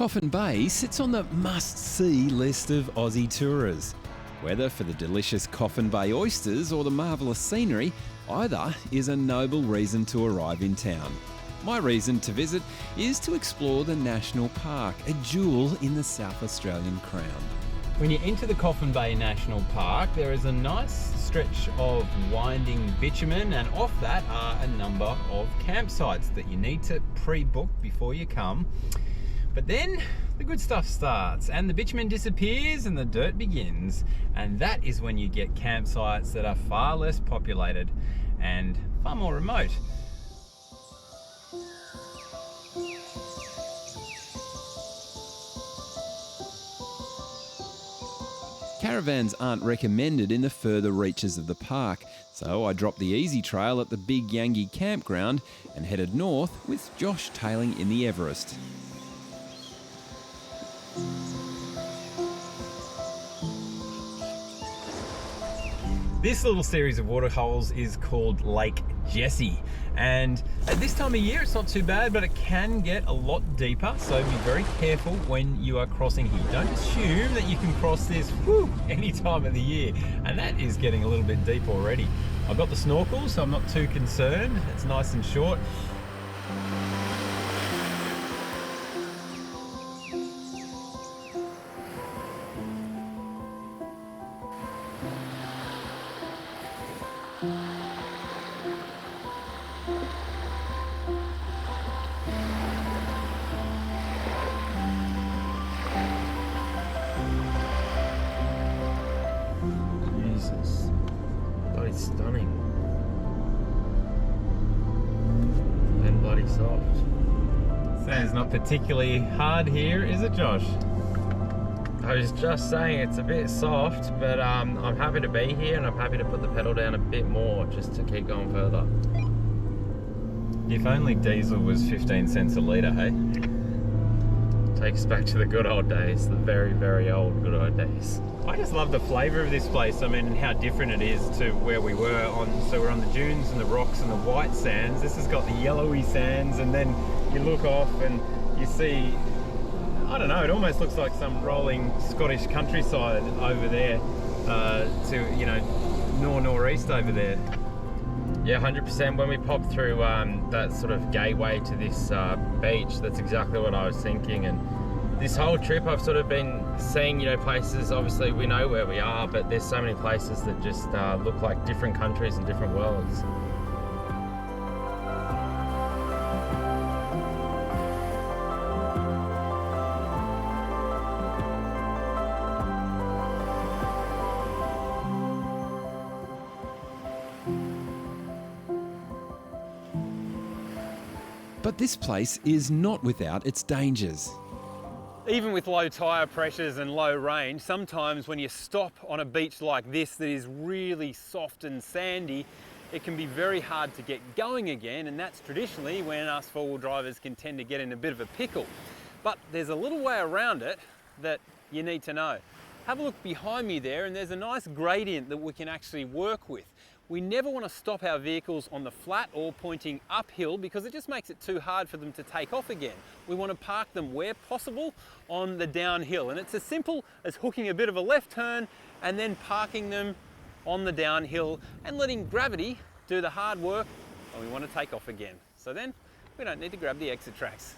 Coffin Bay sits on the must-see list of Aussie tourers. Whether for the delicious Coffin Bay oysters or the marvellous scenery, either is a noble reason to arrive in town. My reason to visit is to explore the National Park, a jewel in the South Australian crown. When you enter the Coffin Bay National Park, there is a nice stretch of winding bitumen, and off that are a number of campsites that you need to pre-book before you come. But then the good stuff starts and the bitumen disappears and the dirt begins, and that is when you get campsites that are far less populated and far more remote. Caravans aren't recommended in the further reaches of the park, so I dropped the easy trail at the Big Yangi campground and headed north with Josh tailing in the Everest. This little series of waterholes is called Lake Jessie, and at this time of year it's not too bad, but it can get a lot deeper, so be very careful when you are crossing here. Don't assume that you can cross this any time of the year, and that is getting a little bit deep already. I've got the snorkel, so I'm not too concerned. It's nice and short. Jesus, bloody stunning and bloody soft. Sand's not particularly hard here, is it, Josh? I was just saying it's a bit soft, but I'm happy to be here, and I'm happy to put the pedal down a bit more just to keep going further. If only diesel was 15 cents a litre, hey? Takes us back to the good old days, the very, very old good old days. I just love the flavour of this place. I mean, and how different it is to where we were on. So we're on the dunes and the rocks and the white sands. This has got the yellowy sands, and then you look off and you see, I don't know, it almost looks like some rolling Scottish countryside over there to, you know, northeast over there. Yeah, 100%. When we popped through that sort of gateway to this beach, that's exactly what I was thinking. And this whole trip I've sort of been seeing, you know, places, obviously we know where we are, but there's so many places that just look like different countries and different worlds. But this place is not without its dangers. Even with low tyre pressures and low range, sometimes when you stop on a beach like this that is really soft and sandy, it can be very hard to get going again, and that's traditionally when us four-wheel drivers can tend to get in a bit of a pickle. But there's a little way around it that you need to know. Have a look behind me there, and there's a nice gradient that we can actually work with. We never want to stop our vehicles on the flat or pointing uphill because it just makes it too hard for them to take off again. We want to park them where possible on the downhill, and it's as simple as hooking a bit of a left turn and then parking them on the downhill and letting gravity do the hard work, and we want to take off again. So then we don't need to grab the exit tracks.